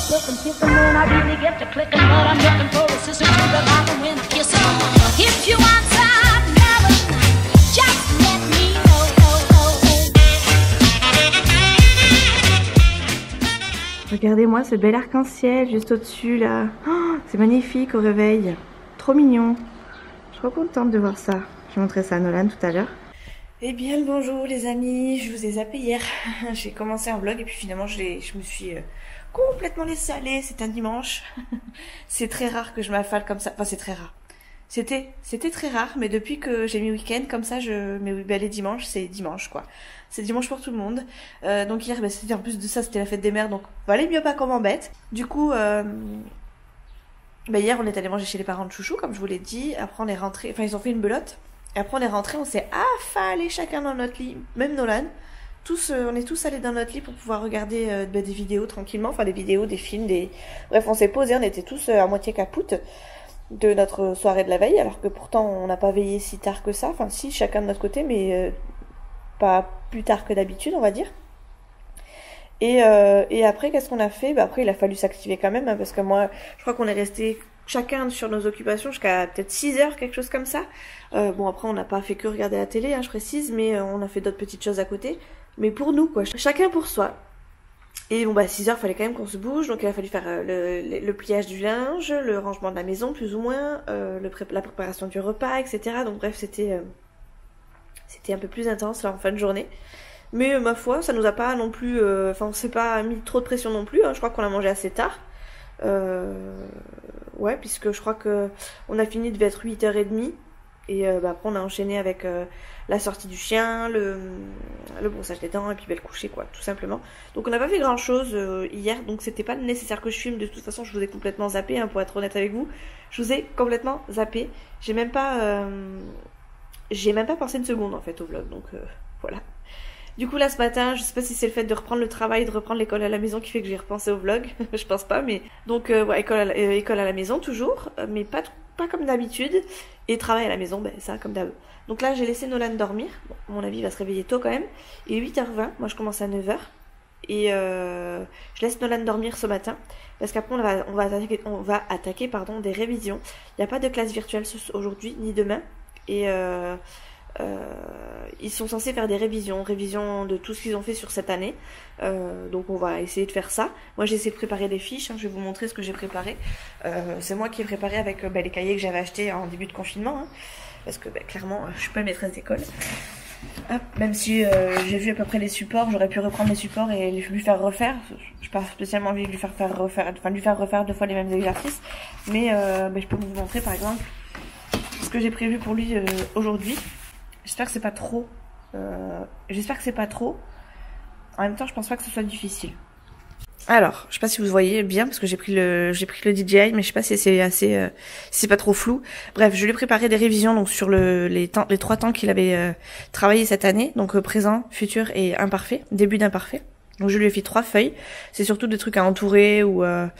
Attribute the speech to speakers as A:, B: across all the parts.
A: silk and kissing when I really get to clicking, but I'm looking for a sister to the rock and win a kissing. If you want some loving, just let me know.
B: Regardez-moi ce bel arc-en-ciel juste au-dessus là. Oh, c'est magnifique au réveil. Trop mignon. Je suis trop contente de voir ça. Je vais montrer ça à Nolan tout à l'heure. Eh bien le bonjour les amis, je vous ai zappé hier. J'ai commencé un vlog et puis finalement je me suis complètement laissée aller. C'est un dimanche. C'est très rare que je m'affale comme ça. Enfin c'est très rare. C'était très rare, mais depuis que j'ai mis week-end comme ça, les dimanches, c'est dimanche quoi. C'est dimanche pour tout le monde. Donc hier, c'était en plus de ça, c'était la fête des mères, donc valait mieux pas qu'on m'embête. Du coup, hier on est allé manger chez les parents de Chouchou, comme je vous l'ai dit. Après on est rentré, enfin ils ont fait une belote. Et après on est rentré, on s'est affalé chacun dans notre lit, même Nolan. On est tous allés dans notre lit pour pouvoir regarder des vidéos tranquillement, enfin des vidéos, des films, bref on s'est posé, on était tous à moitié capoute de notre soirée de la veille, alors que pourtant on n'a pas veillé si tard que ça, enfin si chacun de notre côté, mais pas plus tard que d'habitude on va dire. Et après qu'est-ce qu'on a fait? Après il a fallu s'activer quand même, hein, parce que moi je crois qu'on est resté chacun sur nos occupations jusqu'à peut-être 6 heures, quelque chose comme ça. Bon après on n'a pas fait que regarder la télé, hein, je précise, mais on a fait d'autres petites choses à côté, mais pour nous quoi, chacun pour soi. Et bon 6 heures, fallait quand même qu'on se bouge, donc il a fallu faire le pliage du linge, le rangement de la maison plus ou moins, la préparation du repas, etc. Donc bref, c'était un peu plus intense là en fin de journée. Mais ma foi, ça nous a pas non plus, on s'est pas mis trop de pression non plus, hein. Je crois qu'on a mangé assez tard. Ouais, puisque je crois que on a fini, devait être 8h30. Et après on a enchaîné avec la sortie du chien, le brossage des dents et puis le coucher quoi, tout simplement. Donc on n'a pas fait grand chose hier, donc c'était pas nécessaire que je filme. De toute façon je vous ai complètement zappé, hein, pour être honnête avec vous. Je vous ai complètement zappé. J'ai même pas pensé une seconde en fait au vlog, donc voilà. Du coup là ce matin, je sais pas si c'est le fait de reprendre le travail, de reprendre l'école à la maison qui fait que j'ai repensé au vlog, je pense pas, mais donc ouais, école à la maison toujours, mais pas comme d'habitude, et travail à la maison, ça comme d'hab. Donc là j'ai laissé Nolan dormir, bon, à mon avis il va se réveiller tôt quand même, il est 8h20, moi je commence à 9h, et je laisse Nolan dormir ce matin, parce qu'après on va attaquer des révisions. Il n'y a pas de classe virtuelle aujourd'hui, ni demain, et ils sont censés faire des révisions de tout ce qu'ils ont fait sur cette année, donc on va essayer de faire ça. Moi j'ai essayé de préparer des fiches, hein, je vais vous montrer ce que j'ai préparé. C'est moi qui ai préparé avec les cahiers que j'avais achetés en début de confinement, hein, parce que clairement je suis pas maîtresse d'école. Même si j'ai vu à peu près les supports, j'aurais pu reprendre les supports et lui faire refaire. Je n'ai pas spécialement envie de lui faire refaire 2 fois les mêmes exercices, mais je peux vous montrer par exemple ce que j'ai prévu pour lui aujourd'hui. J'espère que c'est pas trop. En même temps, je pense pas que ce soit difficile. Alors, je sais pas si vous voyez bien parce que j'ai pris le DJI, mais je sais pas si c'est assez, si c'est pas trop flou. Bref, je lui ai préparé des révisions donc sur les 3 temps qu'il avait travaillé cette année, donc présent, futur et imparfait, début d'imparfait. Donc je lui ai fait 3 feuilles. C'est surtout des trucs à entourer ou à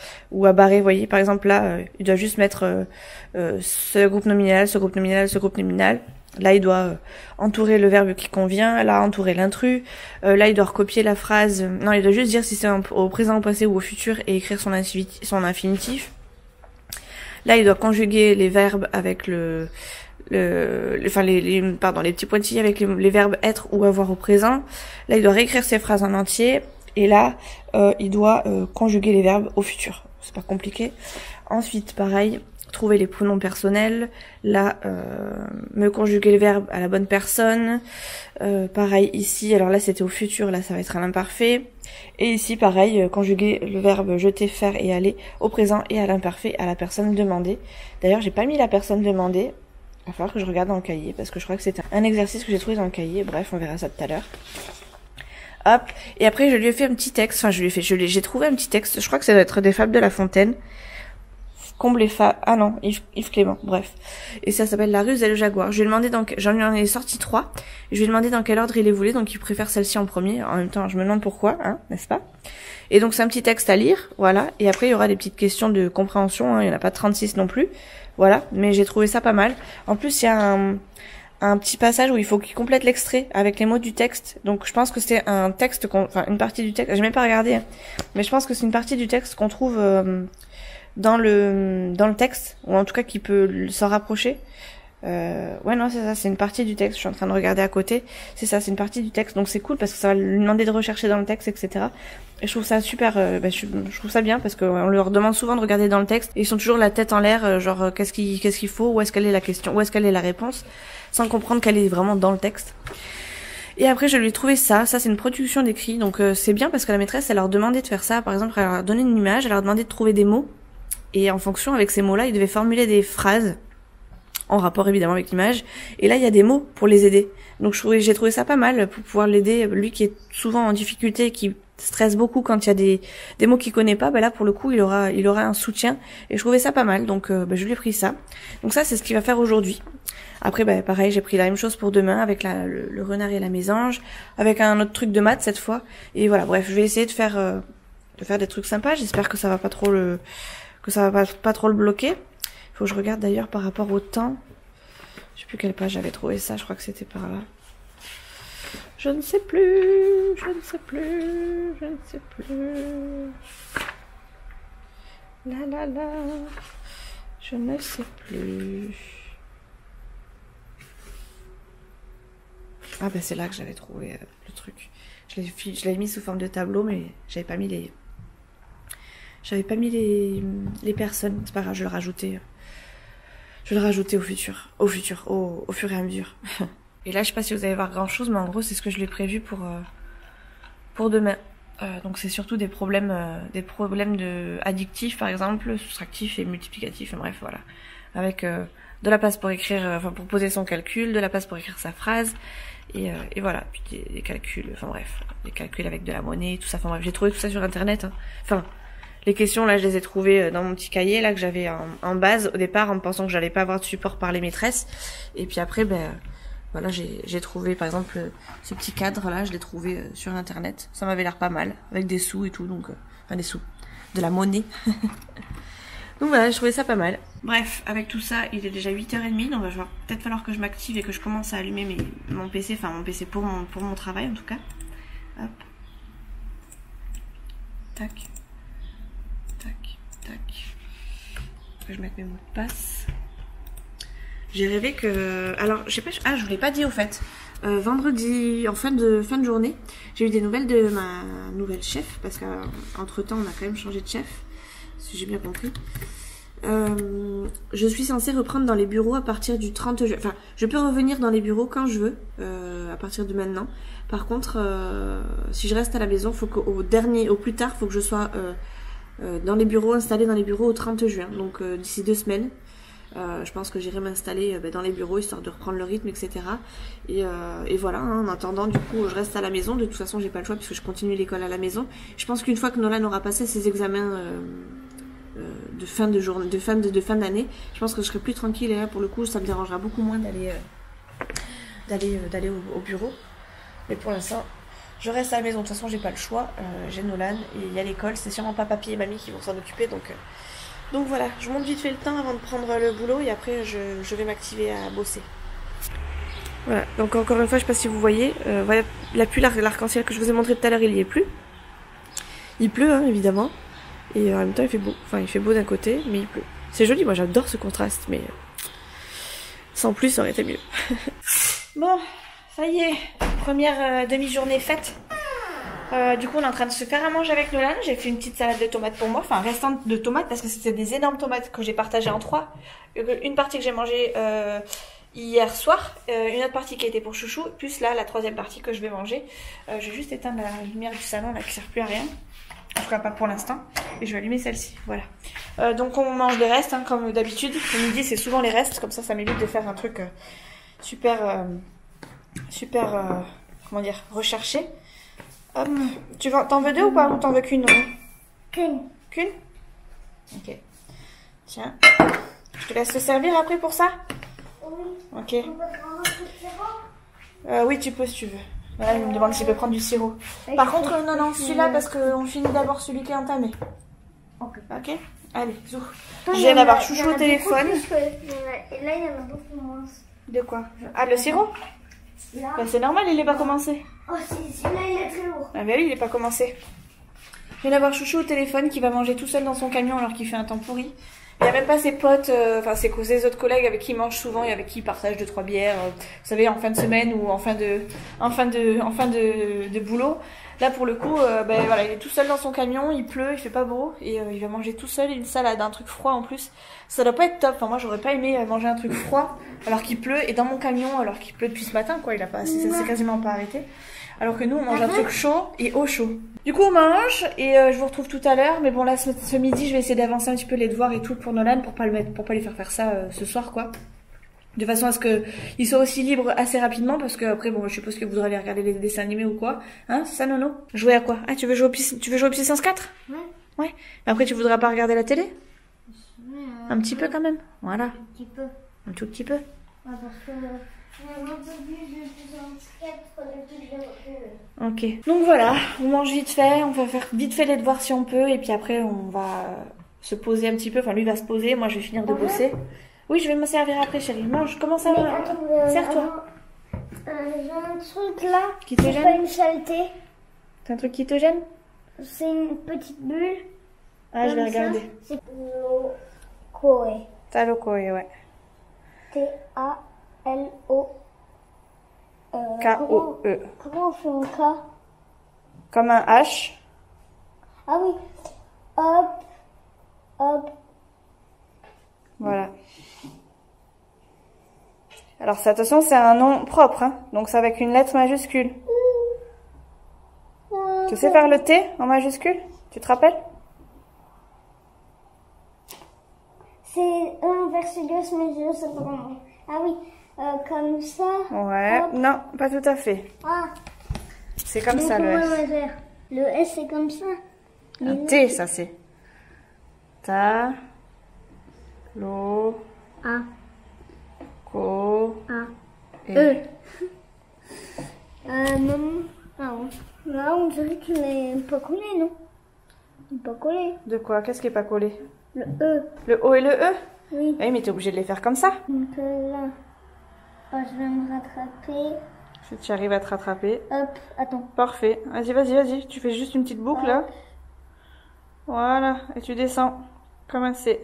B: barrer. Vous voyez, par exemple là, il doit juste mettre ce groupe nominal, ce groupe nominal, ce groupe nominal. Là, il doit entourer le verbe qui convient. Là, entourer l'intrus. Là, il doit recopier la phrase. Non, il doit juste dire si c'est au présent, au passé ou au futur et écrire son infinitif. Là, il doit conjuguer les verbes avec les petits pointillés avec les verbes être ou avoir au présent. Là, il doit réécrire ses phrases en entier. Et là, il doit conjuguer les verbes au futur. C'est pas compliqué. Ensuite, pareil, trouver les pronoms personnels. Là, me conjuguer le verbe à la bonne personne. Pareil ici, alors là c'était au futur, là ça va être à l'imparfait. Et ici pareil, conjuguer le verbe jeter, faire et aller au présent et à l'imparfait à la personne demandée. D'ailleurs j'ai pas mis la personne demandée. Il va falloir que je regarde dans le cahier parce que je crois que c'était un exercice que j'ai trouvé dans le cahier. Bref, on verra ça tout à l'heure. Hop, et après je lui ai fait un petit texte, j'ai trouvé un petit texte, je crois que ça doit être des fables de La Fontaine. Comble les Yves Clément, bref. Et ça s'appelle La ruse et le jaguar. Je lui ai demandé j'en lui en ai sorti 3. Je lui ai demandé dans quel ordre il les voulait, donc il préfère celle-ci en premier. En même temps, je me demande pourquoi, hein, n'est-ce pas? Et donc c'est un petit texte à lire, voilà. Et après il y aura des petites questions de compréhension, hein. Il n'y en a pas 36 non plus. Voilà, mais j'ai trouvé ça pas mal. En plus, il y a un petit passage où il faut qu'il complète l'extrait avec les mots du texte. Donc je pense que c'est un texte, enfin une partie du texte, j'ai même pas regardé, hein, mais je pense que c'est une partie du texte qu'on trouve dans le texte, ou en tout cas qui peut s'en rapprocher. Ouais non c'est ça, c'est une partie du texte, je suis en train de regarder à côté, c'est ça, c'est une partie du texte, donc c'est cool parce que ça va lui demander de rechercher dans le texte, etc. Et je trouve ça super, je trouve ça bien parce qu'on leur demande souvent de regarder dans le texte et ils sont toujours la tête en l'air, genre qu'est-ce qu'il faut, où est-ce qu'elle est la question, où est-ce qu'elle est la réponse, sans comprendre qu'elle est vraiment dans le texte. Et après je lui ai trouvé ça c'est une production d'écrit, donc c'est bien parce que la maîtresse elle leur demandait de faire ça, par exemple elle leur a donné une image, elle leur demandait de trouver des mots et en fonction avec ces mots-là ils devaient formuler des phrases en rapport évidemment avec l'image, et là il y a des mots pour les aider, donc j'ai trouvé ça pas mal pour pouvoir l'aider, lui qui est souvent en difficulté, qui stresse beaucoup quand il y a des mots qu'il connaît pas, là pour le coup il aura un soutien, et je trouvais ça pas mal, donc je lui ai pris ça, donc ça c'est ce qu'il va faire aujourd'hui. Après pareil j'ai pris la même chose pour demain avec le renard et la mésange, avec un autre truc de maths cette fois, et voilà, bref je vais essayer de faire des trucs sympas, j'espère que ça va pas trop le bloquer. Faut que je regarde d'ailleurs par rapport au temps. Je sais plus quelle page j'avais trouvé ça, je crois que c'était par là. Je ne sais plus. La. Je ne sais plus. Ah c'est là que j'avais trouvé le truc. Je l'avais mis sous forme de tableau, mais j'avais pas mis les personnes. C'est pas grave, je vais le rajouter. Je vais le rajouter au fur et à mesure. Et là, je sais pas si vous allez voir grand chose, mais en gros, c'est ce que je lui ai prévu pour demain. Donc c'est surtout des problèmes de addictifs, par exemple, soustractifs et multiplicatifs, bref, voilà. Avec de la place pour écrire, pour poser son calcul, de la place pour écrire sa phrase, et voilà. Puis des calculs, des calculs avec de la monnaie, tout ça, bref, j'ai trouvé tout ça sur internet, hein. Les questions, là, je les ai trouvées dans mon petit cahier, là, que j'avais en base, au départ, en pensant que j'allais pas avoir de support par les maîtresses. Et puis après, voilà, j'ai trouvé, par exemple, ce petit cadre-là, je l'ai trouvé sur Internet. Ça m'avait l'air pas mal, avec des sous et tout, donc, des sous, de la monnaie. Donc voilà, je trouvais ça pas mal. Bref, avec tout ça, il est déjà 8h30, donc il va peut-être falloir que je m'active et que je commence à allumer mon PC, mon PC pour mon travail, en tout cas. Hop. Tac. Que je mette mes mots de passe. J'ai rêvé que... Alors, je sais pas... je vous l'ai pas dit au fait. Vendredi, en fin de journée, j'ai eu des nouvelles de ma nouvelle chef, parce qu'entre temps, on a quand même changé de chef, si j'ai bien compris. Je suis censée reprendre dans les bureaux à partir du 30 juin. Enfin, je peux revenir dans les bureaux quand je veux, à partir de maintenant. Par contre, si je reste à la maison, faut au plus tard, faut que je sois... installée dans les bureaux au 30 juin, donc d'ici 2 semaines. Je pense que j'irai m'installer dans les bureaux histoire de reprendre le rythme, etc. Et voilà, hein, en attendant, du coup, je reste à la maison. De toute façon, j'ai pas le choix puisque je continue l'école à la maison. Je pense qu'une fois que Nolan aura passé ses examens de fin d'année, je pense que je serai plus tranquille. Et là, pour le coup, ça me dérangera beaucoup moins d'aller au bureau. Mais pour l'instant, je reste à la maison. De toute façon, j'ai pas le choix. J'ai Nolan et il y a l'école. C'est sûrement pas papy et mamie qui vont s'en occuper. Donc voilà, je monte vite fait le temps avant de prendre le boulot et après je vais m'activer à bosser. Voilà, donc encore une fois, je sais pas si vous voyez, voilà, la pluie, l'arc-en-ciel que je vous ai montré tout à l'heure, il y est plus. Il pleut, hein, évidemment. Et en même temps, il fait beau. Enfin, il fait beau d'un côté, mais il pleut. C'est joli, moi j'adore ce contraste, mais sans plus, ça aurait été mieux. Bon, ça y est, première demi-journée faite. Du coup, on est en train de se faire à manger avec Nolan. J'ai fait une petite salade de tomates pour moi, enfin restante de tomates parce que c'était des énormes tomates que j'ai partagées en 3. Une partie que j'ai mangée hier soir, une autre partie qui a été pour Chouchou, plus là la 3e partie que je vais manger. J'ai juste éteindre la lumière du salon là qui sert plus à rien, en tout cas pas pour l'instant, et je vais allumer celle-ci. Voilà. Donc on mange des restes hein, comme d'habitude. Le midi c'est souvent les restes, comme ça m'évite de faire un truc super comment dire, recherché. T'en veux 2 ou pas, ou t'en veux qu'une? Qu'une. Ok. Tiens. Je te laisse te servir après pour ça? Oui. Ok. Oui, tu peux si tu veux. Voilà, il me demande s'il peut prendre du sirop. Par contre, non, celui-là parce qu'on finit d'abord celui qui est entamé. Ok. Allez, zou. Je viens d'avoir Chouchou au téléphone.
C: Et là, il y en a beaucoup moins.
B: De quoi? Ah, le sirop?
C: Là.
B: Bah, c'est normal, il est pas commencé.
C: Oh, celui-là, il est très lourd.
B: Ah bah oui, il est pas commencé. Je viens d'avoir Chouchou au téléphone qui va manger tout seul dans son camion alors qu'il fait un temps pourri. Il n'y a même pas ses potes, enfin ses autres collègues avec qui il mange souvent et avec qui il partage 2-3 bières, vous savez, en fin de semaine ou en fin de boulot. Là pour le coup, ben voilà, il est tout seul dans son camion, il pleut, il fait pas beau et il va manger tout seul une salade, un truc froid en plus. Ça doit pas être top. Enfin moi j'aurais pas aimé manger un truc froid alors qu'il pleut et dans mon camion alors qu'il pleut depuis ce matin quoi. Ça s'est quasiment pas arrêté. Alors que nous on mange un truc chaud et au chaud. Du coup on mange et je vous retrouve tout à l'heure. Mais bon là ce midi je vais essayer d'avancer un petit peu les devoirs et tout pour Nolan pour pas lui faire ça ce soir quoi. De façon à ce que il soit aussi libre assez rapidement parce que après bon je suppose que vous devrez aller regarder les dessins animés ou quoi. Hein c'est ça Nono? Jouer à quoi? Ah tu veux jouer au Puissance 4?
C: Ouais.
B: Ouais. Mais après tu voudras pas regarder la télé?
C: Ouais,
B: Un petit peu quand même. Voilà.
C: un petit peu.
B: Un tout petit peu.
C: Ouais, parce que j'ai entendu de 64 depuis que je
B: Ok. Donc voilà, on mange vite fait, on va faire vite fait les devoirs si on peut, et puis après on va se poser un petit peu. Enfin lui va se poser, moi je vais finir de bosser. Oui, je vais me servir après chérie. Mange, comment ça va? Serre-toi.
C: J'ai un truc là.
B: Qui te
C: C'est
B: gêne?
C: pas une saleté.
B: T'as un truc qui te gêne?
C: C'est une petite bulle.
B: Ah, je vais
C: Comme ça.
B: regarder.
C: C'est Locoe.
B: Talokoe, ouais.
C: T-A-L-O.
B: K-O-E.
C: Comment on fait un K?
B: Comme un H.
C: Ah oui. Hop. Hop.
B: Voilà. Alors ça, attention, c'est un nom propre, hein. Donc c'est avec une lettre majuscule. Tu sais faire le T en majuscule? Tu te rappelles?
C: C'est un versus mais je sais pas comment. Ah oui. Comme ça.
B: Ouais.
C: Hop.
B: Non, pas tout à fait.
C: Ah.
B: C'est comme
C: Mais
B: ça le
C: comment
B: S.
C: on va faire? Le S c'est comme ça.
B: Un T, ça c'est. Ta. Lo.
C: A.
B: Ko.
C: A.
B: Et.
C: E. Maman. Ah ouais. Là, on dirait qu'il est pas collé, non? Il est pas collé.
B: De quoi? Qu'est-ce qui est pas collé?
C: Le E.
B: Le O et le E?
C: Oui.
B: Oui, mais t'es obligé de les faire comme ça.
C: Donc là. Oh, je vais me rattraper.
B: Si tu arrives à te rattraper.
C: Hop. Attends.
B: Parfait. Vas-y. Tu fais juste une petite boucle là. Voilà. Et tu descends. Comme un C.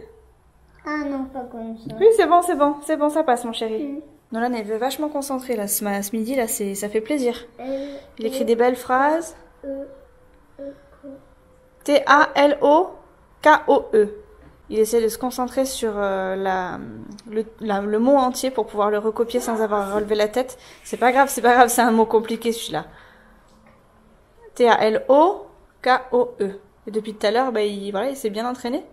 C: Ah non, pas comme ça.
B: Oui, c'est bon, ça passe, mon chéri. Nolan, elle veut vachement concentrer là, ce midi là, ça fait plaisir. Il écrit des belles phrases. T-A-L-O-K-O-E. Il essaie de se concentrer sur le mot entier pour pouvoir le recopier sans avoir à relever la tête. C'est pas grave, c'est un mot compliqué celui-là. T-A-L-O-K-O-E. Et depuis tout à l'heure, il s'est bien entraîné.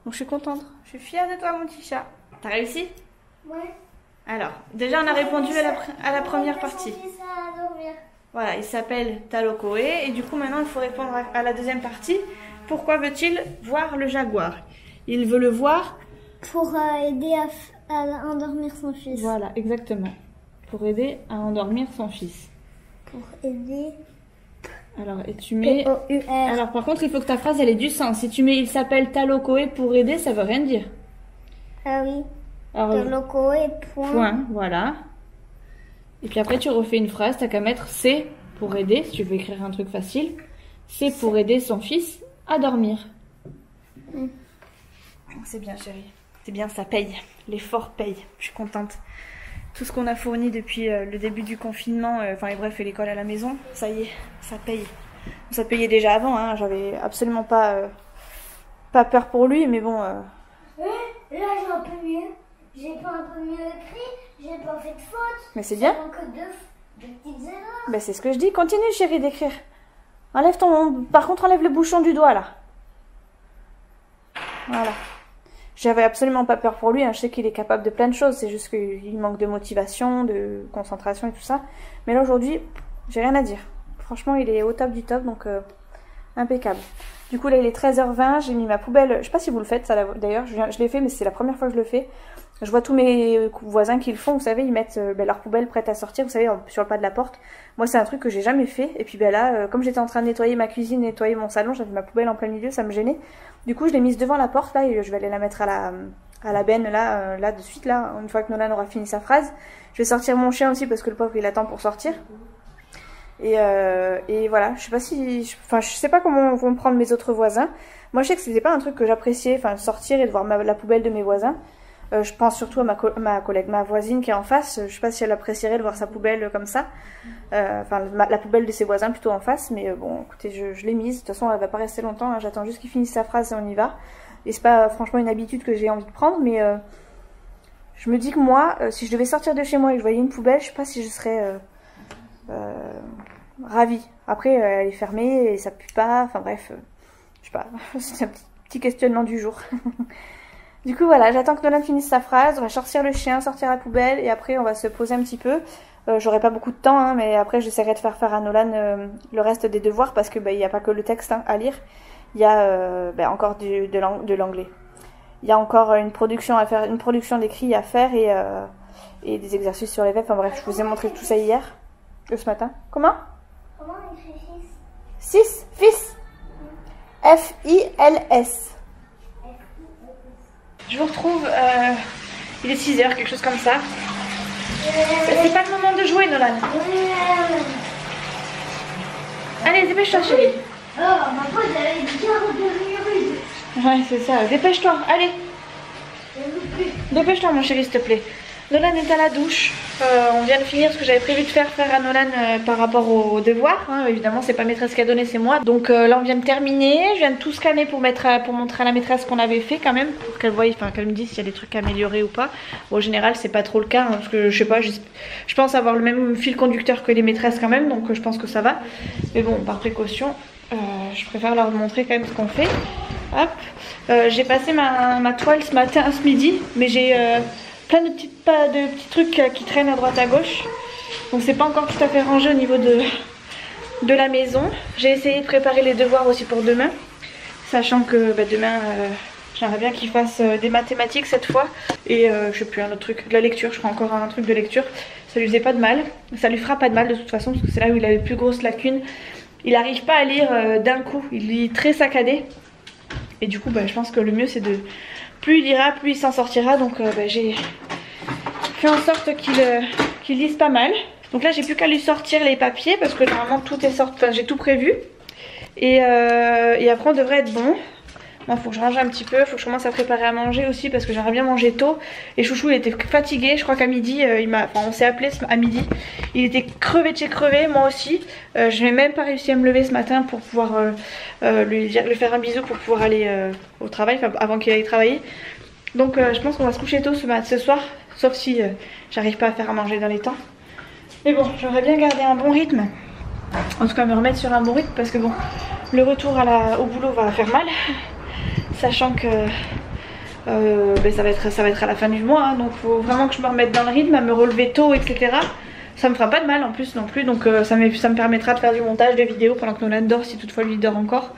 B: Donc je suis contente. Je suis fière de toi, mon petit chat. T'as réussi?
C: Ouais.
B: Alors, déjà on a répondu à la première partie. Voilà, il s'appelle Talokoe. Et du coup, maintenant, il faut répondre à la deuxième partie. Pourquoi veut-il voir le jaguar? Il veut le voir
C: Pour aider à endormir son fils.
B: Voilà, exactement. Pour aider à endormir son fils.
C: Pour aider.
B: Alors, et tu mets...
C: P-O-U-R.
B: Alors, par contre, il faut que ta phrase, elle ait du sens. Si tu mets « il s'appelle Talokoe pour aider », ça veut rien dire.
C: Ah oui.
B: Alors,
C: Talokoe,
B: point, voilà. Et puis après, tu refais une phrase, t'as qu'à mettre « c'est » pour aider, si tu veux écrire un truc facile. C'est pour aider son fils à dormir. C'est bien, chérie. C'est bien, ça paye. L'effort paye. Je suis contente. Tout ce qu'on a fourni depuis le début du confinement, et bref, et l'école à la maison, ça y est, ça paye. Ça payait déjà avant, hein. J'avais absolument pas peur pour lui, mais bon...
C: Là, j'ai un peu mieux. J'ai pas un peu mieux écrit. J'ai pas fait de faute.
B: Mais c'est bien.
C: Que deux petites erreurs.
B: Ben, c'est ce que je dis. Continue, chérie, d'écrire. Par contre, enlève le bouchon du doigt, là. Voilà. J'avais absolument pas peur pour lui, hein. Je sais qu'il est capable de plein de choses, c'est juste qu'il manque de motivation, de concentration et tout ça. Mais là aujourd'hui, j'ai rien à dire. Franchement, il est au top du top, donc impeccable. Du coup là il est 13h20, j'ai mis ma poubelle, je sais pas si vous le faites ça d'ailleurs, je l'ai fait mais c'est la première fois que je le fais. Je vois tous mes voisins qui le font, vous savez, ils mettent leur poubelle prête à sortir, vous savez, sur le pas de la porte. Moi c'est un truc que j'ai jamais fait, et puis là, comme j'étais en train de nettoyer ma cuisine, nettoyer mon salon, j'avais ma poubelle en plein milieu, ça me gênait. Du coup je l'ai mise devant la porte là, et je vais aller la mettre à à la benne là de suite là, une fois que Nolan aura fini sa phrase. Je vais sortir mon chien aussi parce que le pauvre il attend pour sortir. Et voilà, je sais pas si, enfin je sais pas comment vont me prendre mes autres voisins. Moi je sais que c'était pas un truc que j'appréciais, enfin sortir et de voir la poubelle de mes voisins. Je pense surtout à ma collègue, ma voisine qui est en face. Je sais pas si elle apprécierait de voir sa poubelle comme ça. Enfin la poubelle de ses voisins plutôt en face. Mais bon écoutez, je l'ai mise. De toute façon elle va pas rester longtemps, hein. J'attends juste qu'il finisse sa phrase et on y va. Et c'est pas franchement une habitude que j'ai envie de prendre. Mais je me dis que moi, si je devais sortir de chez moi et que je voyais une poubelle, je sais pas si je serais ravie. Après elle est fermée et ça pue pas. Enfin bref, je sais pas. C'est un petit questionnement du jour. Du coup voilà, j'attends que Nolan finisse sa phrase, on va sortir le chien, sortir la poubelle et après on va se poser un petit peu. J'aurai pas beaucoup de temps hein, mais après j'essaierai de faire à Nolan le reste des devoirs parce que il n'y a pas que le texte hein, à lire, il y a encore de l'anglais. Il y a encore une production à faire, une production d'écrit à faire et des exercices sur les verbes. Enfin bref, je vous ai montré tout ça hier, ce matin. Comment
C: on écrit
B: 6 fils. F-I-L-S. Je vous retrouve, il est 6h, quelque chose comme ça. C'est pas le moment de jouer, Nolan. Allez, dépêche-toi, chérie.
C: Oh, ma pause, elle est bien de
B: Ouais, c'est ça. Dépêche-toi, allez. Dépêche-toi, mon chéri, s'il te plaît. Nolan est à la douche. On vient de finir ce que j'avais prévu de faire à Nolan par rapport aux devoirs. Hein. Évidemment, c'est pas maîtresse qui a donné, c'est moi. Donc là, on vient de terminer. Je viens de tout scanner pour montrer à la maîtresse qu'on avait fait quand même, pour qu'elle voie, enfin qu'elle me dise s'il y a des trucs à améliorer ou pas. Bon, en général, c'est pas trop le cas, hein, parce que je sais pas, je pense avoir le même fil conducteur que les maîtresses quand même, donc je pense que ça va. Mais bon, par précaution, je préfère leur montrer quand même ce qu'on fait. Hop, j'ai passé ma toile ce midi, mais j'ai plein de petits trucs qui traînent à droite à gauche. Donc c'est pas encore tout à fait rangé au niveau de la maison. J'ai essayé de préparer les devoirs aussi pour demain. Sachant que demain, j'aimerais bien qu'il fasse des mathématiques cette fois. Et je sais plus, un autre truc, de la lecture. Je ferai encore un truc de lecture. Ça lui faisait pas de mal. Ça lui fera pas de mal de toute façon, parce que c'est là où il a les plus grosses lacunes. Il n'arrive pas à lire d'un coup. Il lit très saccadé. Et du coup, je pense que le mieux c'est de... Plus il ira, plus il s'en sortira. Donc j'ai fait en sorte qu'il lise pas mal. Donc là j'ai plus qu'à lui sortir les papiers parce que normalement tout est sorti, enfin j'ai tout prévu. Et après on devrait être bon. Moi faut que je range un petit peu, faut que je commence à préparer à manger aussi parce que j'aimerais bien manger tôt. Et Chouchou il était fatigué, je crois qu'à midi, on s'est appelé à midi. Il était crevé de chez crevé, moi aussi. Je n'ai même pas réussi à me lever ce matin pour pouvoir lui faire un bisou pour pouvoir aller au travail, enfin avant qu'il aille travailler. Donc je pense qu'on va se coucher tôt ce soir, sauf si j'arrive pas à faire à manger dans les temps. Mais bon, j'aurais bien gardé un bon rythme. En tout cas me remettre sur un bon rythme parce que bon, le retour au boulot va faire mal. Sachant que ça va être à la fin du mois, hein, donc faut vraiment que je me remette dans le rythme, à me relever tôt, etc. Ça me fera pas de mal en plus non plus, donc ça me permettra de faire du montage de vidéos pendant que Nolan dort, si toutefois lui dort encore.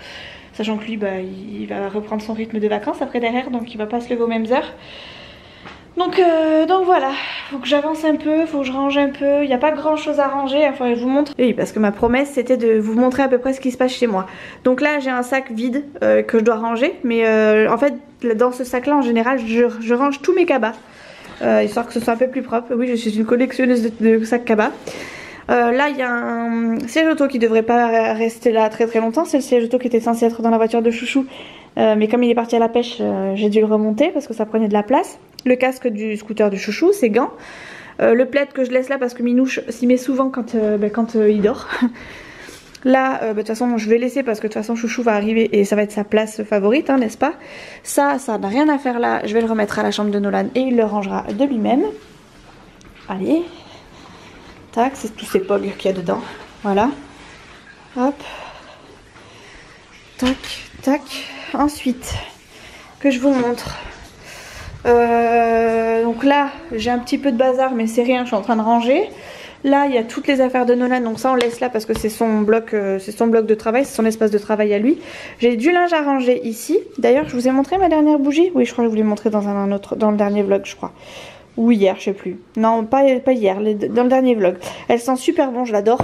B: Sachant que lui, il va reprendre son rythme de vacances après derrière, donc il va pas se lever aux mêmes heures. Donc voilà, faut que j'avance un peu, faut que je range un peu. Il n'y a pas grand chose à ranger, il faudrait que je vous montre. Oui, parce que ma promesse c'était de vous montrer à peu près ce qui se passe chez moi. Donc là j'ai un sac vide que je dois ranger, mais en fait dans ce sac là en général je range tous mes cabas, histoire que ce soit un peu plus propre. Oui, je suis une collectionneuse de sacs cabas. Là il y a un siège auto qui devrait pas rester là très longtemps. C'est le siège auto qui était censé être dans la voiture de Chouchou, mais comme il est parti à la pêche, j'ai dû le remonter parce que ça prenait de la place. Le casque du scooter de Chouchou, ses gants, le plaid que je laisse là parce que Minouche s'y met souvent quand il dort. Là de toute façon je vais laisser parce que de toute façon Chouchou va arriver et ça va être sa place favorite, hein, n'est-ce pas? Ça n'a rien à faire là, je vais le remettre à la chambre de Nolan et il le rangera de lui-même. Allez, tac, c'est tous ces pogs qu'il y a dedans, voilà, hop, tac, tac. Ensuite, que je vous montre. Donc là j'ai un petit peu de bazar mais c'est rien, je suis en train de ranger. Là il y a toutes les affaires de Nolan, donc ça on laisse là parce que c'est son bloc de travail, c'est son espace de travail à lui. J'ai du linge à ranger ici. D'ailleurs je vous ai montré ma dernière bougie. Oui, je crois que je vous l'ai montré dans le dernier vlog, je crois. Ou hier, je sais plus. Non, pas hier, dans le dernier vlog. Elle sent super bon, je l'adore.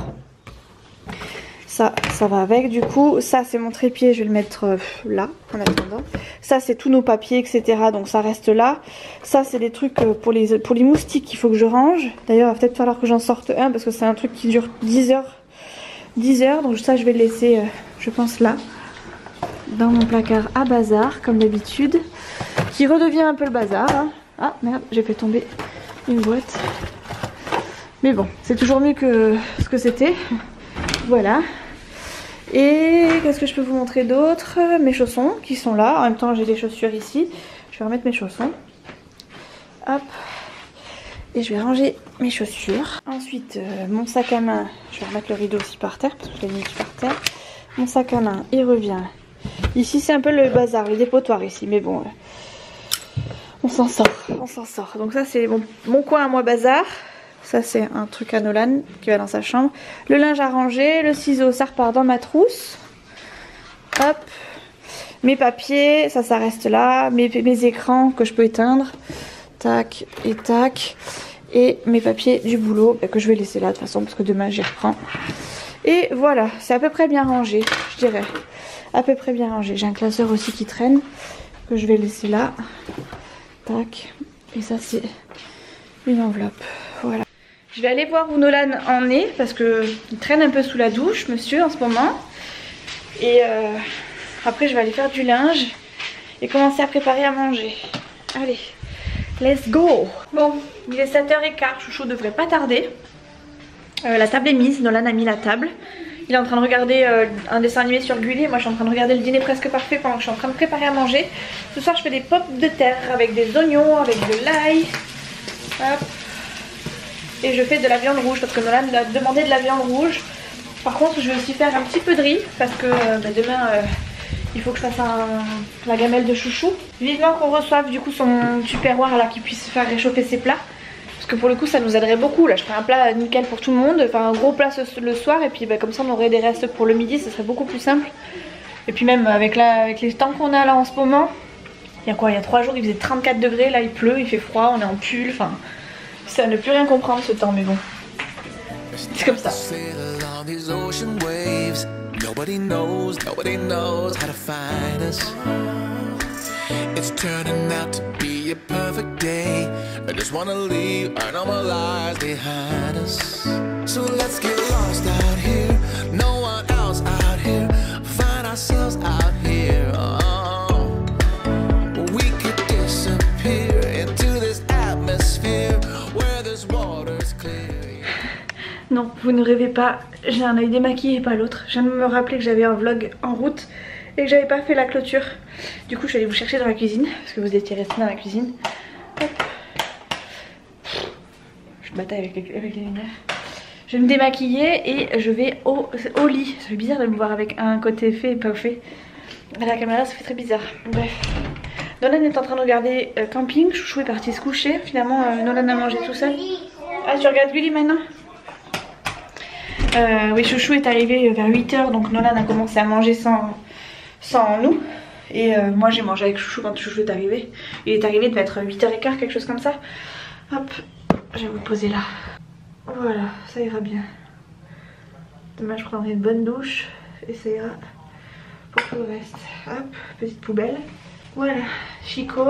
B: Ça va avec. Du coup, ça c'est mon trépied, je vais le mettre là en attendant. Ça c'est tous nos papiers, etc. Donc ça reste là. Ça c'est des trucs pour les moustiques qu'il faut que je range. D'ailleurs, il va peut-être falloir que j'en sorte un parce que c'est un truc qui dure 10 heures. 10 heures, donc ça je vais le laisser, je pense là, dans mon placard à bazar, comme d'habitude. Qui redevient un peu le bazar. Hein. Ah merde, j'ai fait tomber une boîte. Mais bon, c'est toujours mieux que ce que c'était. Voilà. Et qu'est-ce que je peux vous montrer d'autre? Mes chaussons qui sont là. En même temps, j'ai des chaussures ici. Je vais remettre mes chaussons. Hop. Et je vais ranger mes chaussures. Ensuite, mon sac à main. Je vais remettre le rideau aussi par terre parce que je l'ai mis par terre. Mon sac à main, il revient. Ici, c'est un peu le bazar, le dépotoir ici. Mais bon, on s'en sort. On s'en sort. Donc ça, c'est mon coin à moi bazar. Ça c'est un truc à Nolan qui va dans sa chambre. Le linge à ranger, le ciseau ça repart dans ma trousse. Hop. Mes papiers, ça reste là. Mes écrans que je peux éteindre. Tac et tac. Et mes papiers du boulot que je vais laisser là de toute façon parce que demain j'y reprends. Et voilà, c'est à peu près bien rangé, je dirais. À peu près bien rangé. J'ai un classeur aussi qui traîne que je vais laisser là. Tac. Et ça c'est une enveloppe. Voilà. Je vais aller voir où Nolan en est parce qu'il traîne un peu sous la douche, monsieur, en ce moment. Et après, je vais aller faire du linge et commencer à préparer à manger. Allez, let's go! Bon, il est 7h15, Chouchou devrait pas tarder. La table est mise, Nolan a mis la table. Il est en train de regarder un dessin animé sur Gulli. Moi, je suis en train de regarder le dîner presque parfait pendant que je suis en train de préparer à manger. Ce soir, je fais des pommes de terre avec des oignons, avec de l'ail. Hop. Et je fais de la viande rouge parce que Nolan a demandé de la viande rouge. Par contre je vais aussi faire un petit peu de riz parce que demain il faut que je fasse la gamelle de Chouchou. Vivement qu'on reçoive du coup son tupperware là qui puisse faire réchauffer ses plats. Parce que pour le coup ça nous aiderait beaucoup. Là je ferai un plat nickel pour tout le monde. Enfin un gros plat le soir et puis comme ça on aurait des restes pour le midi. Ce serait beaucoup plus simple. Et puis même avec les temps qu'on a là en ce moment. Il y a quoi? Il y a 3 jours il faisait 34 degrés. Là il pleut, il fait froid, on est en pull. Enfin... Ça ne plus rien comprendre ce temps, mais bon. C'est comme ça. Nobody knows how to find us. It's turning out to be a perfect day. I just wanna leave our normal lives behind us. So let's get lost out here. No one else out here. Find ourselves out here. Oh. We could disappear into this atmosphere. Non, vous ne rêvez pas, j'ai un œil démaquillé et pas l'autre. Je viens de me rappeler que j'avais un vlog en route et que j'avais pas fait la clôture. Du coup, je suis allée vous chercher dans la cuisine parce que vous étiez restés dans la cuisine. Hop. Je bataille avec les lumières. Je vais me démaquiller et je vais au lit. C'est bizarre de me voir avec un côté fait et pas fait. À la caméra, ça fait très bizarre. Bref. Nolan est en train de regarder Camping. Chouchou est parti se coucher. Finalement, Nolan a mangé tout seul. Ah, tu regardes Gulli maintenant? Oui, Chouchou est arrivé vers 8 h, donc Nolan a commencé à manger sans nous. Et moi j'ai mangé avec Chouchou quand Chouchou est arrivé. Il est arrivé de mettre 8h15, quelque chose comme ça. Hop, je vais vous poser là. Voilà, ça ira bien. Demain je prendrai une bonne douche et ça ira pour tout le reste. Hop, petite poubelle. Voilà, Chico,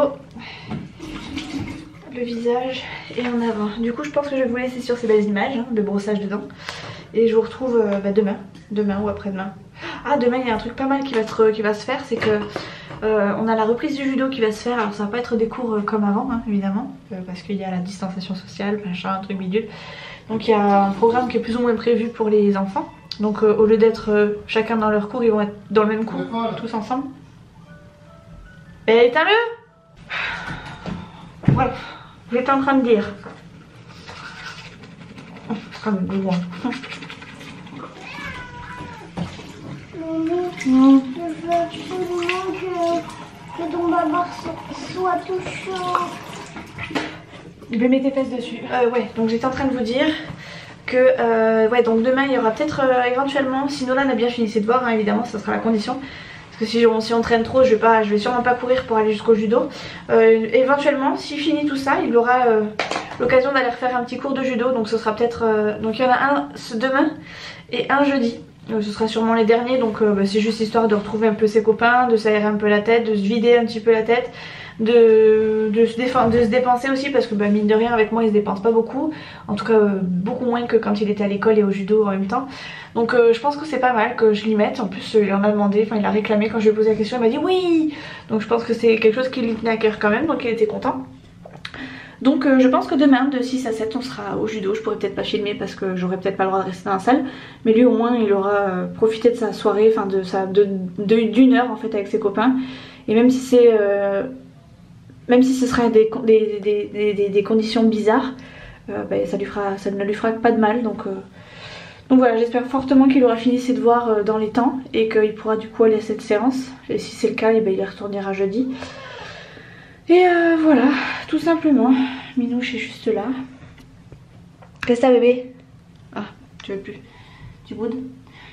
B: le visage et en avant. Du coup je pense que je vais vous laisser sur ces belles images de brossage de dents. Et je vous retrouve demain ou après-demain. Ah, demain il y a un truc pas mal qui va se faire, c'est que on a la reprise du judo qui va se faire. Alors ça va pas être des cours comme avant hein, évidemment, parce qu'il y a la distanciation sociale, machin, un truc bidule. Donc il y a un programme qui est plus ou moins prévu pour les enfants. Donc au lieu d'être chacun dans leur cours, ils vont être dans le même cours, tous ensemble. Et éteins-le. Voilà, j'étais en train de dire. Je veux
C: absolument que ton babar soit tout chaud.
B: Je vais mettre tes fesses dessus. Ouais, donc j'étais en train de vous dire que ouais, donc demain il y aura peut-être éventuellement, si Nolan a bien fini ses devoirs, hein, évidemment, ça sera la condition. Parce que si on traîne trop, je vais sûrement pas courir pour aller jusqu'au judo. Éventuellement, s'il finit tout ça, il aura l'occasion d'aller refaire un petit cours de judo. Donc ce sera peut-être... donc il y en a un demain et un jeudi. Ce sera sûrement les derniers, donc c'est juste histoire de retrouver un peu ses copains, de s'aérer un peu la tête, de se vider un petit peu la tête, de se dépenser aussi, parce que mine de rien avec moi il se dépense pas beaucoup, en tout cas beaucoup moins que quand il était à l'école et au judo en même temps. Donc je pense que c'est pas mal que je l'y mette. En plus il en a demandé, enfin il a réclamé quand je lui ai posé la question, il m'a dit oui. Donc je pense que c'est quelque chose qui lui tenait à cœur quand même, donc il était content. Donc je pense que demain de 6 à 7 on sera au judo. Je pourrais peut-être pas filmer parce que j'aurais peut-être pas le droit de rester dans la salle, mais lui au moins il aura profité de sa soirée, enfin d'une heure en fait avec ses copains. Et même si c'est même si ce sera des conditions bizarres, ça ne lui fera pas de mal. Donc voilà, j'espère fortement qu'il aura fini ses devoirs dans les temps et qu'il pourra du coup aller à cette séance. Et si c'est le cas, il y retournera jeudi. Et voilà, tout simplement. Minouche est juste là. Qu'est-ce que t'as bébé? Ah, tu veux plus. Tu boudes?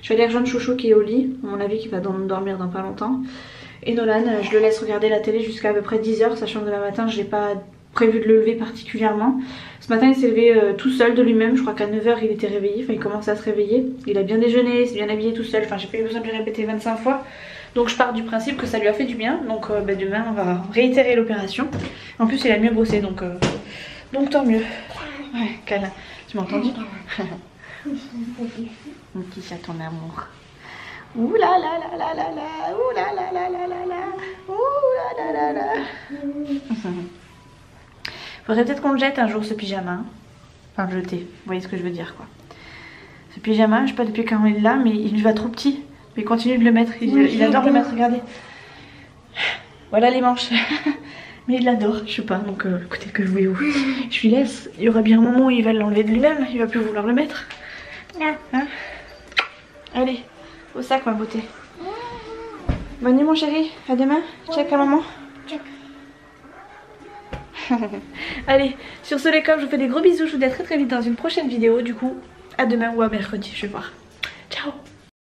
B: Je vais aller rejoindre Chouchou qui est au lit. À mon avis qui va dormir dans pas longtemps. Et Nolan, je le laisse regarder la télé jusqu'à peu près 10 h, sachant que demain matin j'ai pas prévu de le lever particulièrement. Ce matin il s'est levé tout seul de lui-même, je crois qu'à 9 h il était réveillé, enfin il commençait à se réveiller. Il a bien déjeuné, il s'est bien habillé tout seul, enfin j'ai pas eu besoin de lui répéter 25 fois. Donc je pars du principe que ça lui a fait du bien, donc demain on va réitérer l'opération. En plus il a mieux brossé, donc tant mieux. Ouais, câlin, tu m'as entendu? Mon petit chaton d'amour. Ouh là là là là là là, ouh là là là là là là, ouh là là là là. Faudrait peut-être qu'on le jette un jour ce pyjama. Enfin le jeter, vous voyez ce que je veux dire quoi. Ce pyjama, je sais pas depuis quand il est là, mais il lui va trop petit. Mais il continue de le mettre, il adore le mettre, regardez. Voilà les manches. Mais il l'adore, je sais pas, donc écoutez que je lui laisse. Il y aura bien un moment où il va l'enlever de lui-même, il va plus vouloir le mettre. Hein? Allez, au sac ma beauté. Bonne nuit mon chéri, à demain, check à maman. Allez, sur ce les coms, je vous fais des gros bisous, je vous dis à très vite dans une prochaine vidéo, du coup à demain ou à mercredi, je vais voir.